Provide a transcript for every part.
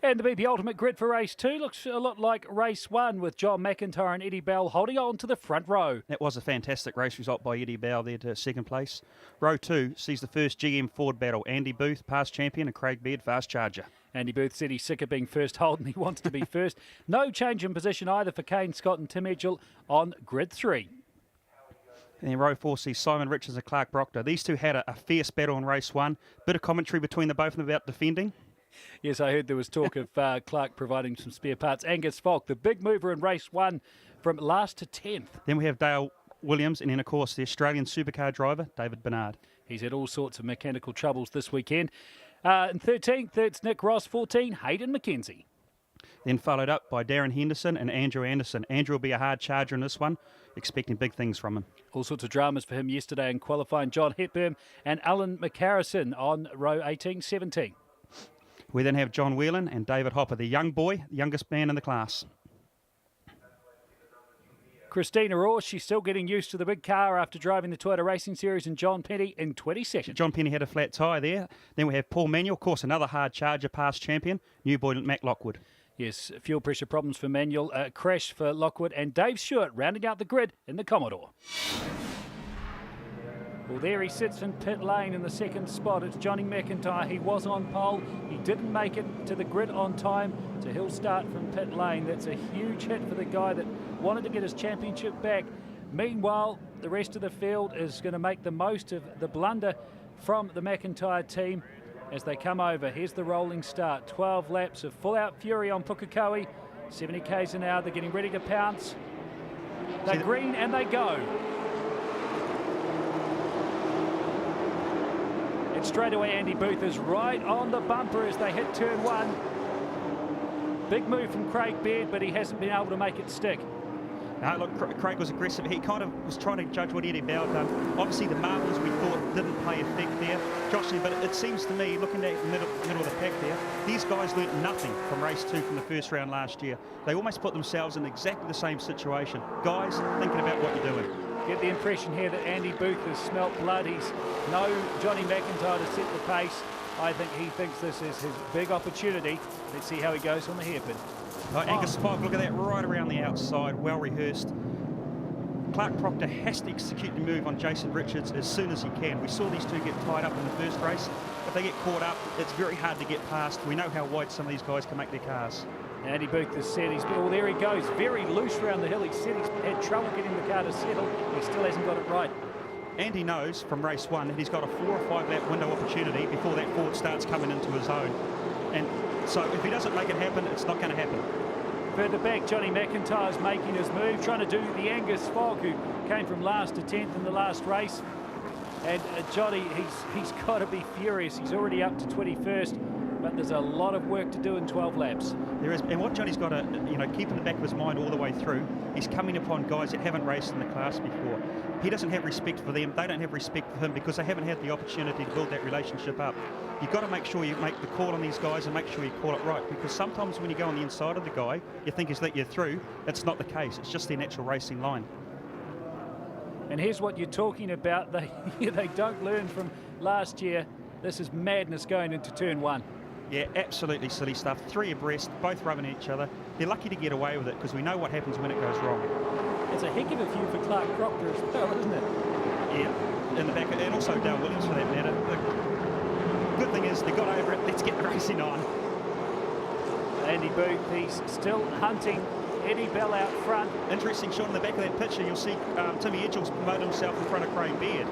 And to be the ultimate grid for race 2, looks a lot like race 1 with John McIntyre and Eddie Bell holding on to the front row. That was a fantastic race result by Eddie Bell there to second place. Row 2 sees the first GM Ford battle. Andy Booth, past champion, and Craig Beard, fast charger. Andy Booth said he's sick of being first hold and he wants to be first. No change in position either for Kane Scott and Tim Edgell on grid 3. And then row 4 sees Simon Richards and Clark Proctor. These two had a fierce battle in race 1. Bit of commentary between the both of them about defending. Yes, I heard there was talk of Clark providing some spare parts. Angus Falk, the big mover in race 1 from last to 10th. Then we have Dale Williams and then, of course, the Australian supercar driver, David Bernard. He's had all sorts of mechanical troubles this weekend. In 13th, it's Nick Ross. 14, Hayden McKenzie. Then followed up by Darren Henderson and Andrew Anderson. Andrew will be a hard charger in this one, expecting big things from him. All sorts of dramas for him yesterday in qualifying. John Hepburn and Alan McCarrison on row 18, 17. We then have John Whelan and David Hopper, the young boy, the youngest man in the class. Christina Ross, she's still getting used to the big car after driving the Toyota Racing Series, and John Penny in 22nd. John Penny had a flat tyre there. Then we have Paul Manuel, of course, another hard charger, past champion, new boy Matt Lockwood. Yes, fuel pressure problems for Manuel, crash for Lockwood, and Dave Stewart rounding out the grid in the Commodore. Well, there he sits in pit lane in the second spot. It's Johnny McIntyre. He was on pole. He didn't make it to the grid on time, so he'll start from pit lane. That's a huge hit for the guy that wanted to get his championship back. Meanwhile, the rest of the field is going to make the most of the blunder from the McIntyre team as they come over. Here's the rolling start. 12 laps of full-out fury on Pukekohe. 70 k's an hour. They're getting ready to pounce. They're green and they go. Straight away, Andy Booth is right on the bumper as they hit turn 1. Big move from Craig Beard, but he hasn't been able to make it stick. No, look, Craig was aggressive. He kind of was trying to judge what Eddie Bell done. Obviously, the marbles we thought didn't play effect there, Jocelyn, but it seems to me, looking at the middle of the pack there, these guys learnt nothing from race 2 from the first round last year. They almost put themselves in exactly the same situation. Guys, thinking about what you're doing. Get the impression here that Andy Booth has smelt blood. He's no Johnny McIntyre to set the pace. I think he thinks this is his big opportunity. Let's see how he goes on the hairpin. Angus Falk, look at that, right around the outside, well rehearsed. Clark Proctor has to execute the move on Jason Richards as soon as he can. We saw these two get tied up in the first race. If they get caught up, it's very hard to get past. We know how wide some of these guys can make their cars. Andy Booth has said well, there he goes, very loose around the hill. He said he's had trouble getting the car to settle. He still hasn't got it right. Andy knows from race 1 that he's got a 4 or 5 lap window opportunity before that Ford starts coming into his own. And so if he doesn't make it happen, it's not going to happen. Further back, Johnny McIntyre's making his move, trying to do the Angus Falk, who came from last to 10th in the last race. And Johnny, he's got to be furious. He's already up to 21st. But there's a lot of work to do in 12 laps. There is, and what Johnny's got to, keep in the back of his mind all the way through, he's coming upon guys that haven't raced in the class before. He doesn't have respect for them. They don't have respect for him because they haven't had the opportunity to build that relationship up. You've got to make sure you make the call on these guys and make sure you call it right, because sometimes when you go on the inside of the guy, you think he's let you through. It's not the case. It's just their natural racing line. And here's what you're talking about. They don't learn from last year. This is madness going into turn 1. Yeah, absolutely silly stuff. 3 abreast, both rubbing each other. They're lucky to get away with it because we know what happens when it goes wrong. It's a heck of a view for Clark Proctor as well, isn't it? Yeah, in the back, and also Dale Williams for that matter. The good thing is they got over it. Let's get the racing on. Andy Booth, he's still hunting Eddie Bell out front. Interesting shot in the back of that picture. You'll see Timmy Edgell's promoted himself in front of Craig Beard.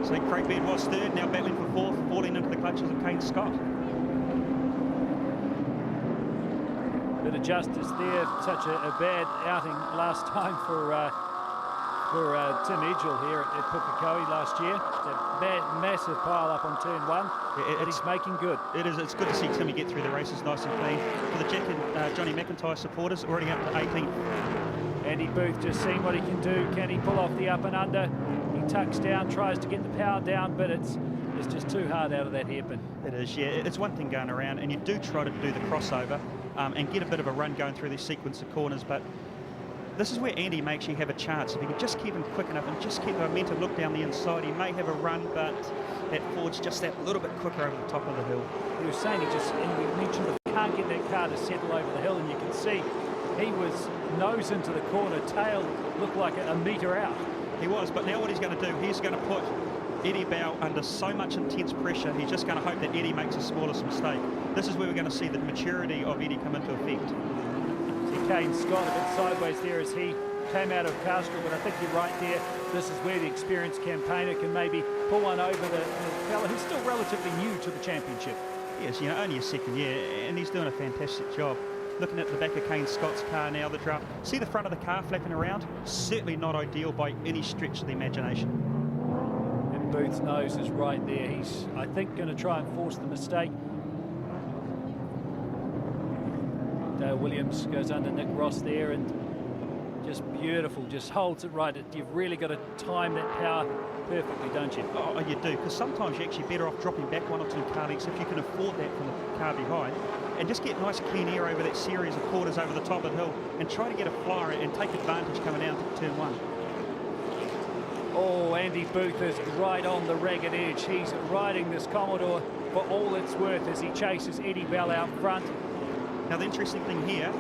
So Craig Beard was 3rd, now battling for 4th, falling into the clutches of Kane Scott. Bit of justice there. Such a bad outing last time for Tim Edgell here at Pukekohe last year. A massive pile up on turn 1. Yeah, he's making good. It is. It's good to see Timmy get through the races nice and clean. For the Jack and Johnny McIntyre supporters, already up to 18th. Andy Booth just seeing what he can do. Can he pull off the up and under? He tucks down, tries to get the power down, but it's just too hard out of that hairpin. It is, yeah. It's one thing going around, and you do try to do the crossover and get a bit of a run going through this sequence of corners, but this is where Andy makes you have a chance. If he can just keep him quick enough and just keep the momentum, look down the inside, he may have a run, but that Ford's just that little bit quicker over the top of the hill. He was saying and we mentioned the can't get that car to settle over the hill, and you can see he was nose into the corner, tail looked like a metre out. He was, but now what he's going to do, he's going to put Eddie Bow under so much intense pressure, he's just going to hope that Eddie makes the smallest mistake. This is where we're going to see the maturity of Eddie come into effect. See Kane Scott a bit sideways there as he came out of Castro, but I think you're right there. This is where the experienced campaigner can maybe pull one over the fella who's still relatively new to the championship. Yes, only a second year, and he's doing a fantastic job. Looking at the back of Kane Scott's car now, the draft. See the front of the car flapping around? Certainly not ideal by any stretch of the imagination. And Booth's nose is right there. He's, I think, going to try and force the mistake. Dale Williams goes under Nick Ross there, and just beautiful, just holds it right. You've really got to time that power perfectly, don't you? Oh, you do, because sometimes you're actually better off dropping back 1 or 2 car lengths if you can afford that from the car behind, and just get nice clean air over that series of quarters over the top of the hill and try to get a flyer and take advantage coming down to turn 1. Oh, Andy Booth is right on the ragged edge. He's riding this Commodore for all it's worth as he chases Eddie Bell out front. Now the interesting thing here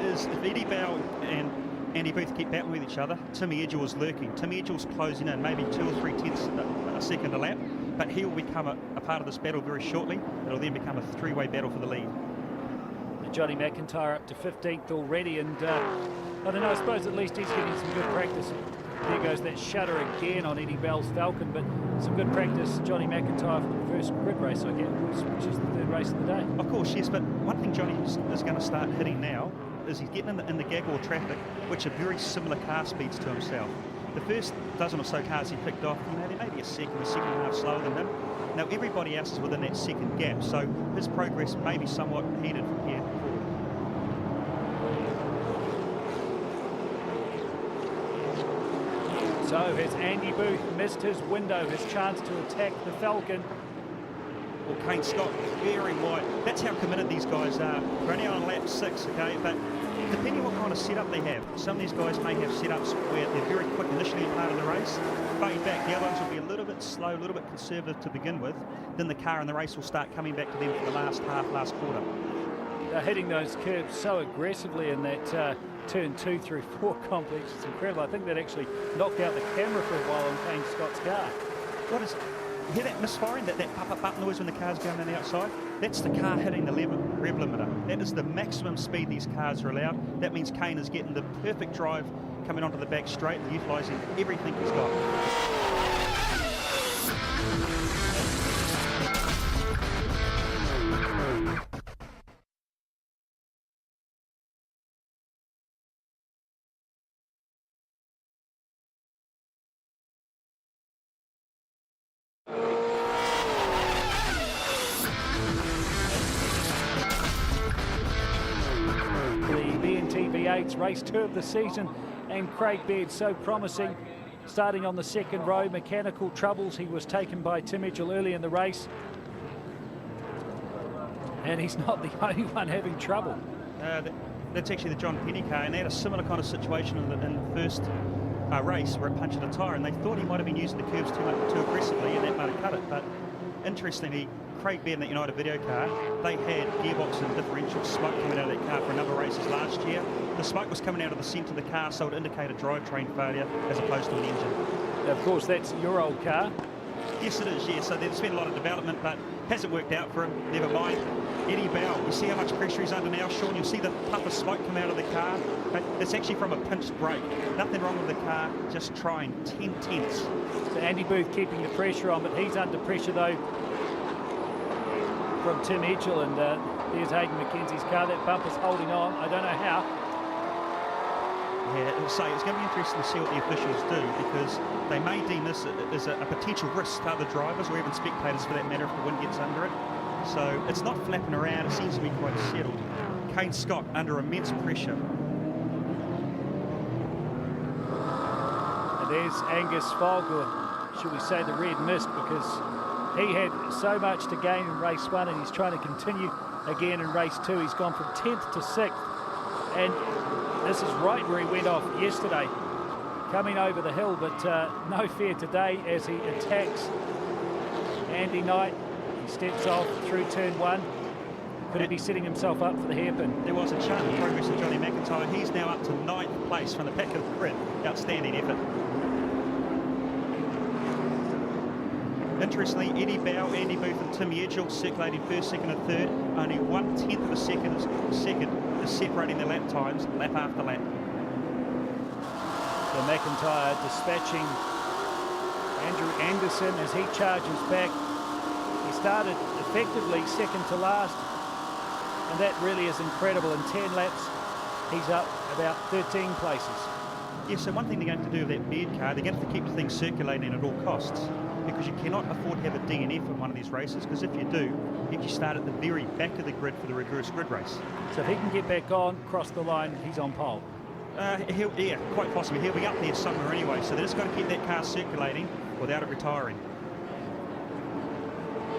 is if Eddie Bell and Andy Booth keep battling with each other, Timmy Edgell's lurking. Timmy Edgell's closing in, maybe 2 or 3 tenths a second a lap, but he will become a part of this battle very shortly. It'll then become a 3-way battle for the lead. And Johnny McIntyre up to 15th already, and I don't know, I suppose at least he's getting some good practice. There goes that shutter again on Eddie Bell's Falcon, but some good practice. Johnny McIntyre for the first grid race, I guess, which is the 3rd race of the day. Of course, yes, but one thing Johnny is going to start hitting now is he's getting in the Gagor traffic, which are very similar car speeds to himself. The first dozen or so cars he picked off, they may be a second and a half slower than him. Now everybody else is within that second gap, so his progress may be somewhat heated from here forward. So has Andy Booth missed his window, his chance to attack the Falcon? Well, Kane Scott very wide. That's how committed these guys are. We're only on lap 6, okay, but depending what kind of setup they have, some of these guys may have setups where they're very quick initially in part of the race, fade back. The other ones will be a little bit slow, a little bit conservative to begin with. Then the car and the race will start coming back to them for the last half, last quarter. They're hitting those curves so aggressively in that turn 2 through 4 complex. It's incredible. I think that actually knocked out the camera for a while on Kane Scott's car. What is... You hear that misfiring, that pop noise when the car's going on the outside? That's the car hitting the rev limiter. That is the maximum speed these cars are allowed. That means Kane is getting the perfect drive coming onto the back straight and utilising everything he's got. BNT V8s, race 2 of the season, and Craig Baird so promising, starting on the 2nd row. Mechanical troubles, he was taken by Tim Edgell early in the race, and he's not the only one having trouble. That's actually the John Penny car, and they had a similar kind of situation in the first race where it punctured a tyre, and they thought he might have been using the curves too aggressively, and that might have cut it. But interestingly, Craig Baird in that United Video car, they had gearbox and differential smoke coming out of that car for a number of races last year. The smoke was coming out of the centre of the car, so it indicated drivetrain failure as opposed to an engine. Of course, that's your old car. Yes, it is, yeah. So there's been a lot of development, but hasn't worked out for him. Never mind. Eddie Bow, you see how much pressure he's under now, Sean? You'll see the puff of smoke come out of the car. It's actually from a pinched brake. Nothing wrong with the car, just trying 10 tenths. So Andy Booth keeping the pressure on, but he's under pressure though from Tim Edgell, and there's Hayden McKenzie's car. That bumper's holding on. I don't know how. Yeah, it's going to be interesting to see what the officials do, because they may deem this as a potential risk to other drivers or even spectators for that matter if the wind gets under it. So it's not flapping around, it seems to be quite settled. Kane Scott under immense pressure. And there's Angus Fogg, or should we say the Red Mist, because he had so much to gain in race 1 and he's trying to continue again in race 2. He's gone from 10th to 6th, and this is right where he went off yesterday, coming over the hill, but no fear today as he attacks Andy Knight. He steps off through turn 1. Could he be setting himself up for the hairpin? There was a chart of progress of Johnny McIntyre. He's now up to 9th place from the back of the grid. Outstanding effort. Interestingly, Eddie Bow, Andy Booth and Tim Edgell circulating first, second and third. Only 1/10 of a second is separating their lap times, lap after lap. So McIntyre dispatching Andrew Anderson as he charges back. He started effectively second to last, and that really is incredible. In 10 laps, he's up about 13 places. Yeah, so one thing they're going to do with that bed car, they're going to have to keep things circulating at all costs, because you cannot afford to have a DNF in one of these races, because if you do, you actually start at the very back of the grid for the reverse grid race. So if he can get back on, cross the line, he's on pole. Yeah, quite possibly. He'll be up there somewhere anyway, so they're just going to keep that car circulating without it retiring.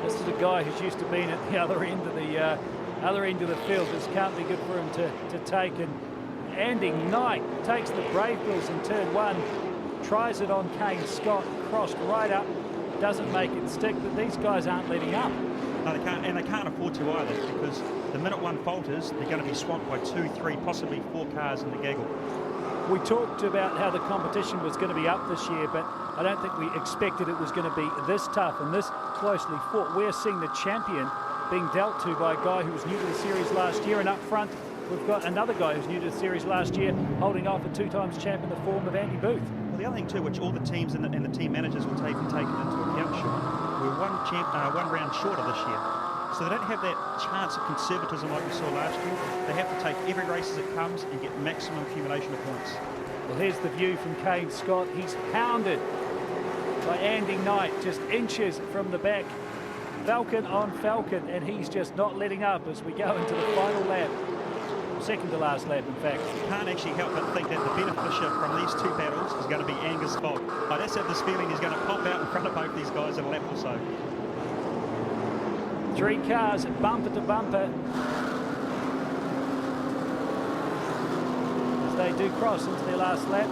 This is a guy who's used to being at the other end of the field. This can't be good for him to take. And Andy Knight takes the Brave Bulls in turn 1, tries it on Kane Scott, crossed right up, doesn't make it stick, but these guys aren't letting up. No, they can't, and they can't afford to either, because the minute one falters, they're going to be swamped by 2, 3, possibly 4 cars in the gaggle. We talked about how the competition was going to be up this year, but I don't think we expected it was going to be this tough and this closely fought. We're seeing the champion being dealt to by a guy who was new to the series last year, and up front we've got another guy who's new to the series last year, holding off a 2-times champ in the form of Andy Booth. Well, the other thing too, which all the teams and the team managers will take into account, Sean, we're one round shorter this year. So they don't have that chance of conservatism like we saw last year. They have to take every race as it comes and get maximum accumulation of points. Well, here's the view from Kane Scott. He's hounded by Andy Knight, just inches from the back. Falcon on Falcon, and he's just not letting up as we go into the final lap. Second to last lap, in fact. You can't actually help but think that the beneficiary from these 2 battles is going to be Angus Fogg. I just have this feeling he's going to pop out in front of both these guys in a lap or so. 3 cars bumper to bumper as they do cross into their last lap.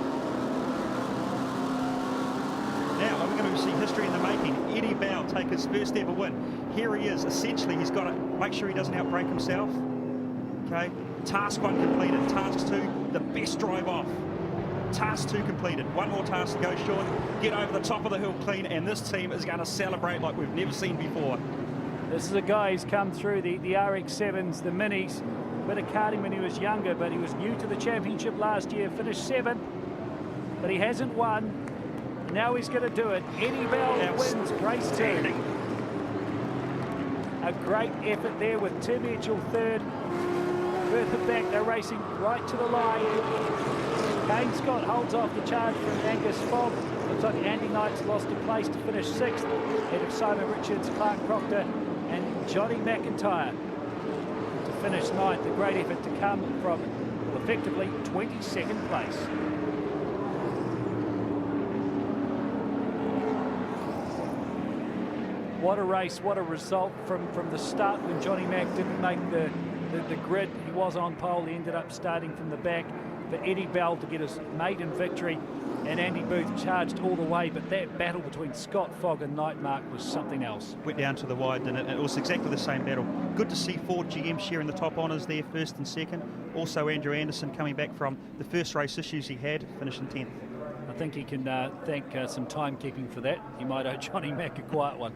Now I'm going to see history in the making. Eddie Bow take his first ever win. Here he is. Essentially, he's got to make sure he doesn't outbrake himself. Okay. Task 1 completed. Task 2, the best drive off. Task 2 completed. One more task to go, Sean. Get over the top of the hill clean, and this team is going to celebrate like we've never seen before. This is a guy who's come through the RX-7s, the Minis, bit of karting when he was younger, but he was new to the championship last year, finished 7th, but he hasn't won. Now he's going to do it. Eddie Bell wins race 2. A great effort there with Tim Edgell 3rd. Further back, they're racing right to the line. Kane Scott holds off the charge from Angus Fogg. Looks like Andy Knight's lost a place to finish 6th, ahead of Simon Richards, Clark Proctor and Johnny McIntyre to finish 9th. A great effort to come from, well, effectively 22nd place. What a race, what a result from the start when Johnny Mac didn't make the grid. He was on pole, he ended up starting from the back. For Eddie Bell to get his maiden victory, and Andy Booth charged all the way, but that battle between Scott, Fogg and Knight, Mark, was something else. Went down to the wide, and it was exactly the same battle. Good to see Ford GM sharing the top honours there, 1st and 2nd. Also Andrew Anderson coming back from the first race issues he had, finishing 10th. I think he can thank some timekeeping for that. He might owe Johnny Mac a quiet one.